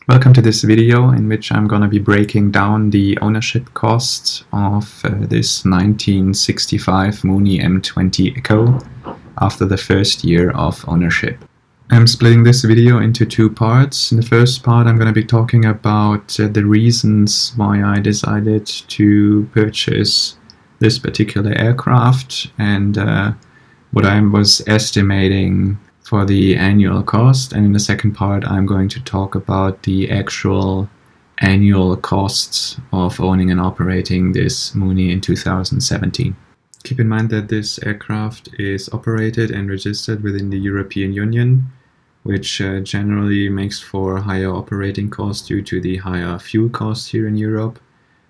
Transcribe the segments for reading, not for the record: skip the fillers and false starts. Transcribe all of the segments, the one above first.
Welcome to this video in which I'm going to be breaking down the ownership costs of this 1965 Mooney M20 Echo after the first year of ownership. I'm splitting this video into two parts. In the first part I'm going to be talking about the reasons why I decided to purchase this particular aircraft and what I was estimating for the annual cost, and in the second part I'm going to talk about the actual annual costs of owning and operating this Mooney in 2017. Keep in mind that this aircraft is operated and registered within the European Union, which generally makes for higher operating costs due to the higher fuel costs here in Europe,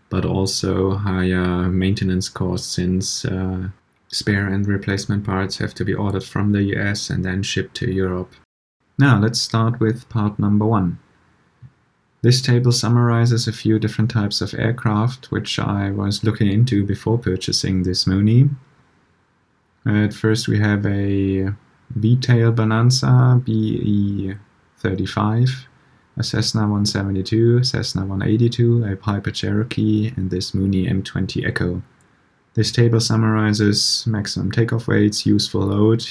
but also higher maintenance costs since spare and replacement parts have to be ordered from the US and then shipped to Europe. Now let's start with part number one. This table summarizes a few different types of aircraft which I was looking into before purchasing this Mooney. At first we have a V-tail Bonanza BE-35, a Cessna 172, Cessna 182, a Piper Cherokee, and this Mooney M20 Echo. This table summarizes maximum takeoff weights, useful load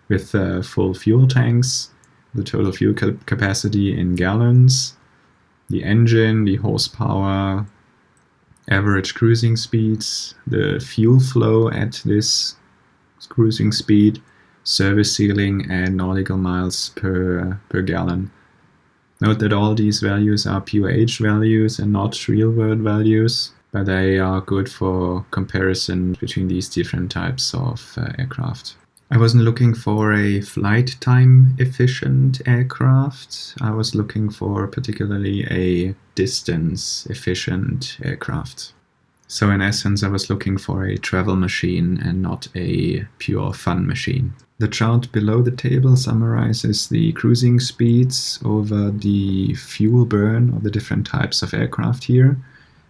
with full fuel tanks, the total fuel capacity in gallons, the engine, the horsepower, average cruising speeds, the fuel flow at this cruising speed, service ceiling, and nautical miles per gallon. Note that all these values are POH values and not real-world values, but they are good for comparison between these different types of aircraft. I wasn't looking for a flight time efficient aircraft. I was looking for particularly a distance efficient aircraft. So in essence, I was looking for a travel machine and not a pure fun machine. The chart below the table summarizes the cruising speeds over the fuel burn of the different types of aircraft here.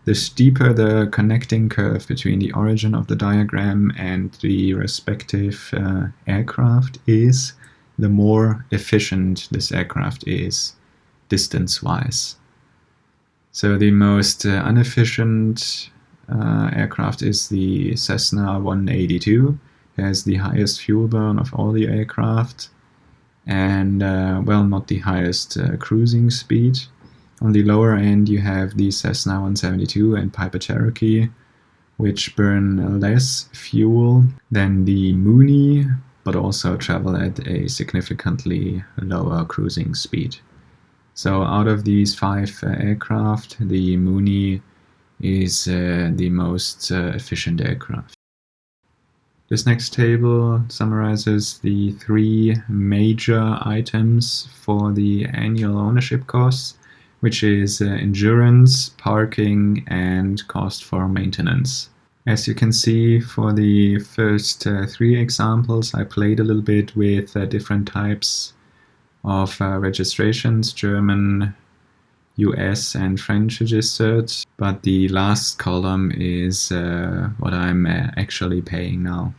The steeper the connecting curve between the origin of the diagram and the respective aircraft is, the more efficient this aircraft is distance-wise. So the most inefficient aircraft is the Cessna 182. It has the highest fuel burn of all the aircraft and, well, not the highest cruising speed. On the lower end you have the Cessna 172 and Piper Cherokee, which burn less fuel than the Mooney, but also travel at a significantly lower cruising speed. So out of these five aircraft, the Mooney is the most efficient aircraft. This next table summarizes the three major items for the annual ownership costs, which is endurance, parking, and cost for maintenance. As you can see, for the first three examples, I played a little bit with different types of registrations, German, US, and French registered, but the last column is what I'm actually paying now.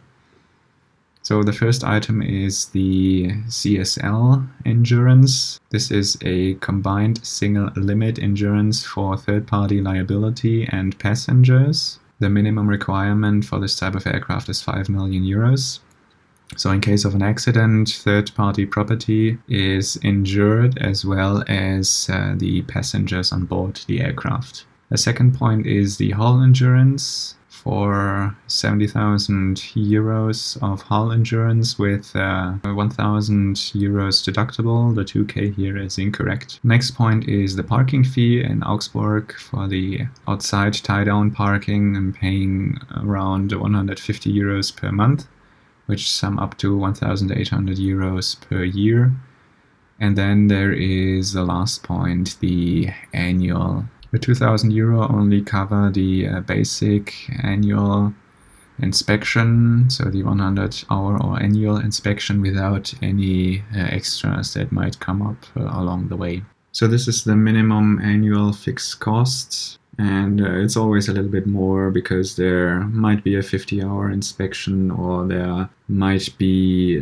So the first item is the Csl Endurance. This is a combined single limit endurance for third-party liability and passengers. The minimum requirement for this type of aircraft is 5 million euros. So in case of an accident, third-party property is insured as well as the passengers on board the aircraft. The second point is the hull endurance. For 70,000 euros of hull endurance with 1,000 euros deductible. The 2K here is incorrect. Next point is the parking fee in Augsburg. For the outside tie-down parking, I'm paying around 150 euros per month, which sum up to 1,800 euros per year. And then there is the last point, the annual. The 2,000 euro only cover the basic annual inspection, so the 100-hour or annual inspection without any extras that might come up along the way. So this is the minimum annual fixed cost, and it's always a little bit more because there might be a 50-hour inspection or there might be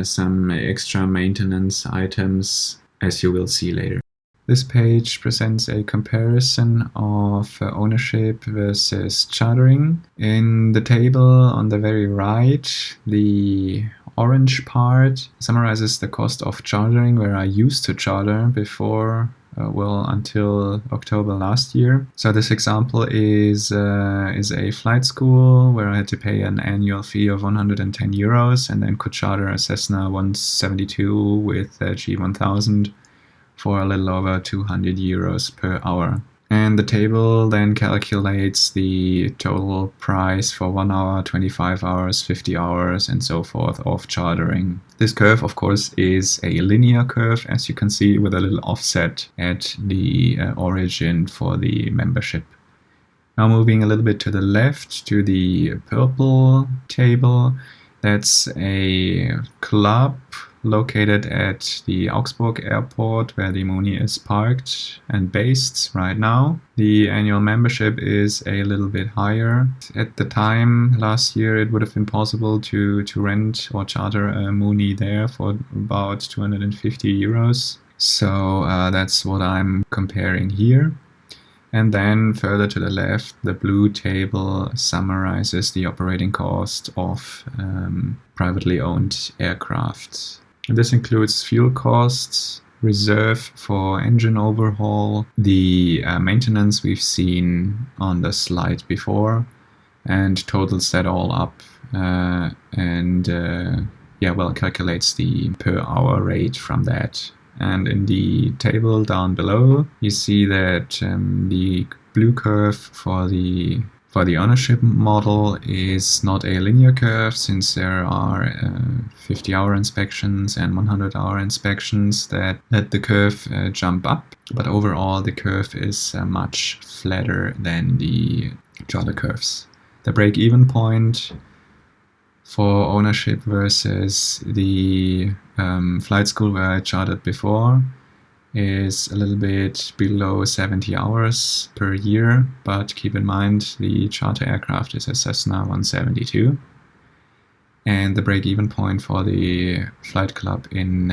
some extra maintenance items, as you will see later. This page presents a comparison of ownership versus chartering. In the table on the very right, the orange part summarizes the cost of chartering, where I used to charter before, until October last year. So this example is a flight school where I had to pay an annual fee of 110 euros and then could charter a Cessna 172 with G1000 for a little over 200 euros per hour. And the table then calculates the total price for 1 hour, 25 hours, 50 hours, and so forth of chartering. This curve, of course, is a linear curve, as you can see, with a little offset at the origin for the membership. Now moving a little bit to the left to the purple table, that's a club located at the Augsburg airport where the Mooney is parked and based right now. The annual membership is a little bit higher. At the time last year it would have been possible to rent or charter a Mooney there for about 250 euros. So that's what I'm comparing here. And then further to the left, the blue table summarizes the operating cost of privately owned aircraft. And this includes fuel costs, reserve for engine overhaul, the maintenance we've seen on the slide before, and totals that all up calculates the per hour rate from that. And in the table down below, you see that the blue curve for the ownership model is not a linear curve, since there are 50-hour inspections and 100-hour inspections that let the curve jump up. But overall, the curve is much flatter than the charter curves. The break-even point for ownership versus the flight school where I chartered before is a little bit below 70 hours per year, but keep in mind the charter aircraft is a Cessna 172. And the break-even point for the flight club in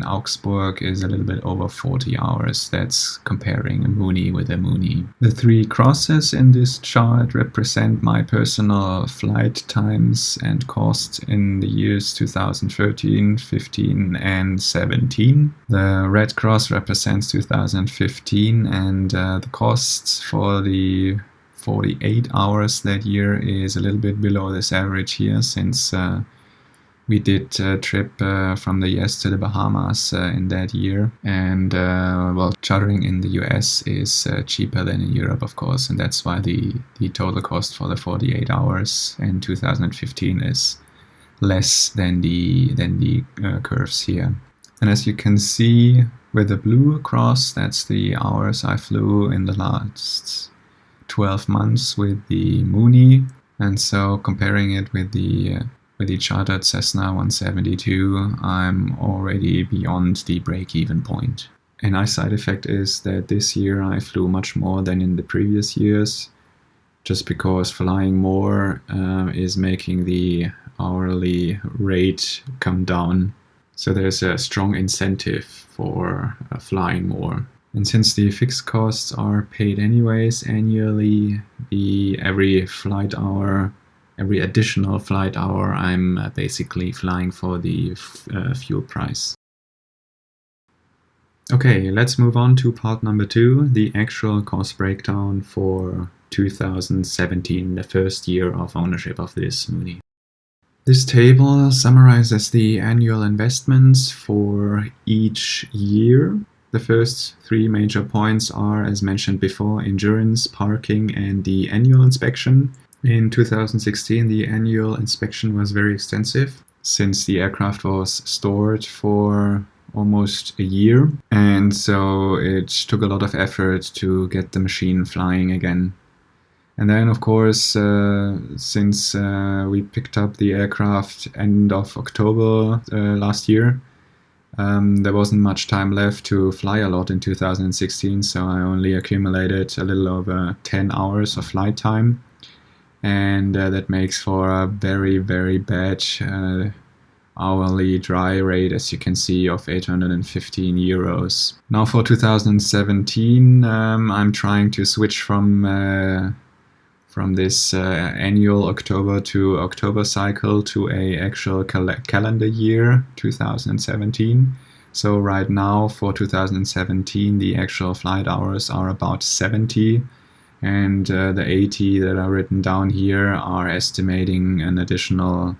Augsburg is a little bit over 40 hours. That's comparing a Mooney with a Mooney. The three crosses in this chart represent my personal flight times and costs in the years 2013, 15, and 17. The red cross represents 2015, and the costs for the 48 hours that year is a little bit below this average here, since we did a trip from the US to the Bahamas in that year. And chartering in the US is cheaper than in Europe, of course, and that's why the total cost for the 48 hours in 2015 is less than the curves here. And as you can see with the blue cross, that's the hours I flew in the last 12 months with the Mooney, and so comparing it with the chartered Cessna 172, I'm already beyond the break-even point. A nice side effect is that this year I flew much more than in the previous years, just because flying more is making the hourly rate come down. So there's a strong incentive for flying more. And since the fixed costs are paid anyways annually, every additional flight hour, I'm basically flying for the fuel price. Okay, let's move on to part number 2, the actual cost breakdown for 2017, the first year of ownership of this Mooney. This table summarizes the annual investments for each year. The first three major points are, as mentioned before, endurance, parking, and the annual inspection. In 2016, the annual inspection was very extensive, since the aircraft was stored for almost a year, and so it took a lot of effort to get the machine flying again. And then, of course, since we picked up the aircraft end of October last year, there wasn't much time left to fly a lot in 2016, so I only accumulated a little over 10 hours of flight time, and that makes for a very, very bad hourly dry rate, as you can see, of 815 euros. Now for 2017, I'm trying to switch from this annual October to October cycle to a actual calendar year 2017. So right now for 2017 the actual flight hours are about 70, and the 80 that are written down here are estimating an additional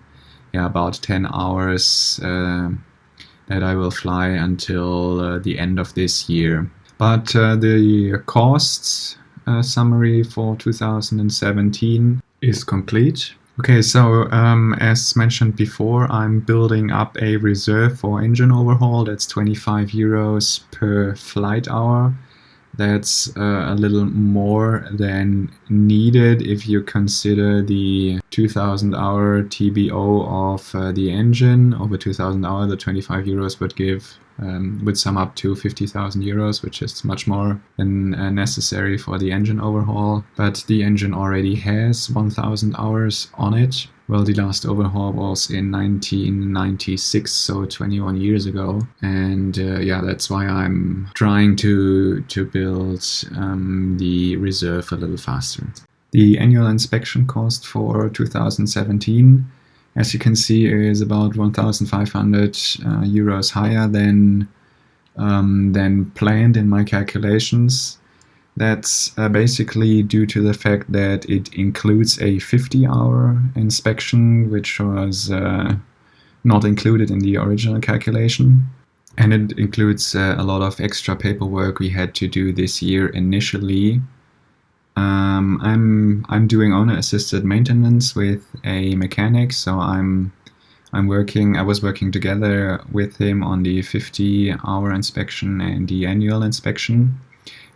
about 10 hours that I will fly until the end of this year. But the costs summary for 2017 is complete. Okay, so as mentioned before, I'm building up a reserve for engine overhaul. That's 25 euros per flight hour. That's a little more than needed if you consider the 2000 hour TBO of the engine. Over 2000 hours, the 25 euros would sum up to 50,000 euros, which is much more than necessary for the engine overhaul. But the engine already has 1000 hours on it. Well, the last overhaul was in 1996, so 21 years ago. And yeah, that's why I'm trying to build the reserve a little faster. The annual inspection cost for 2017, as you can see, is about 1,500 euros higher than planned in my calculations. That's basically due to the fact that it includes a 50-hour inspection, which was not included in the original calculation. And it includes a lot of extra paperwork we had to do this year initially. I'm doing owner-assisted maintenance with a mechanic, so I was working together with him on the 50-hour inspection and the annual inspection.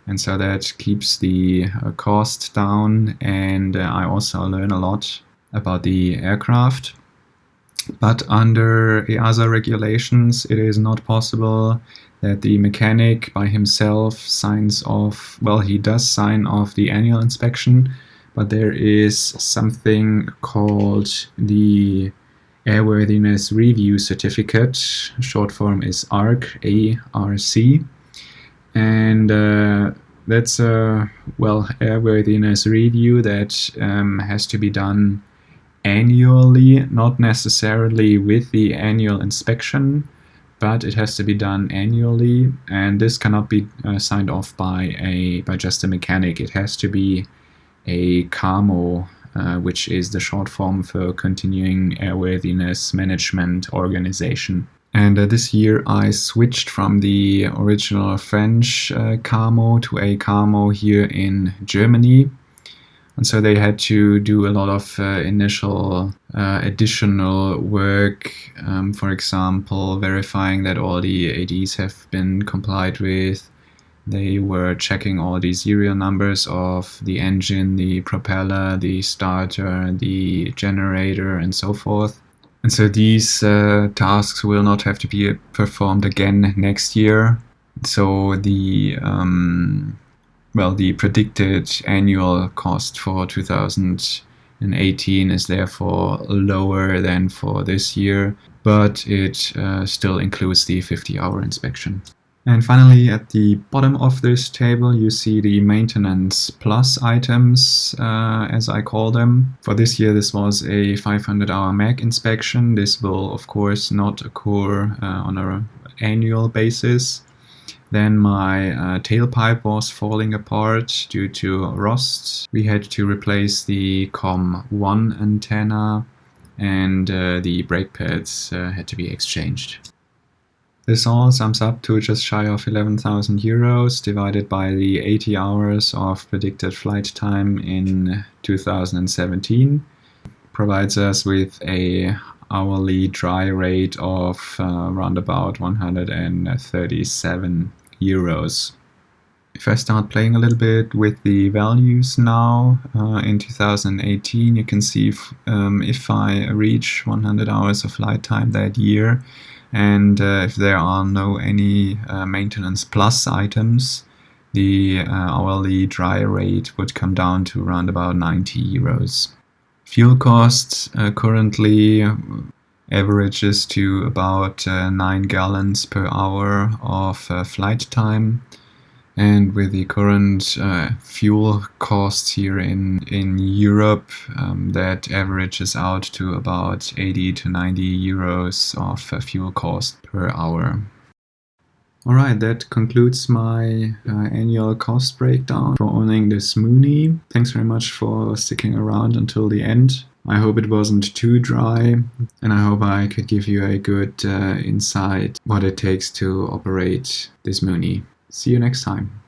And so that keeps the cost down, and I also learn a lot about the aircraft. But under EASA regulations, it is not possible that the mechanic by himself signs off. Well, he does sign off the annual inspection, but there is something called the Airworthiness Review Certificate. Short form is ARC, A-R-C. And that's a airworthiness review that has to be done annually, not necessarily with the annual inspection, but it has to be done annually, and this cannot be signed off by just a mechanic. It has to be a CAMO, which is the short form for Continuing Airworthiness Management Organization. And this year I switched from the original French CAMO to a CAMO here in Germany. And so they had to do a lot of initial additional work, for example, verifying that all the ADs have been complied with. They were checking all the serial numbers of the engine, the propeller, the starter, the generator, and so forth. And so these tasks will not have to be performed again next year. So the predicted annual cost for 2018 is therefore lower than for this year, but it still includes the 50-hour inspection. And finally, at the bottom of this table, you see the maintenance plus items, as I call them. For this year, this was a 500-hour MAC inspection. This will, of course, not occur on an annual basis. Then my tailpipe was falling apart due to rust. We had to replace the COM1 antenna, and the brake pads had to be exchanged. This all sums up to just shy of 11,000 euros divided by the 80 hours of predicted flight time in 2017. Provides us with a hourly dry rate of around about 137 euros. If I start playing a little bit with the values now, in 2018 you can see if I reach 100 hours of flight time that year, and if there are any maintenance plus items, the hourly dry rate would come down to around about 90 euros. Fuel costs currently averages to about 9 gallons per hour of flight time. And with the current fuel costs here in Europe, that averages out to about 80 to 90 euros of fuel cost per hour. Alright, that concludes my annual cost breakdown for owning this Mooney. Thanks very much for sticking around until the end. I hope it wasn't too dry, and I hope I could give you a good insight what it takes to operate this Mooney. See you next time.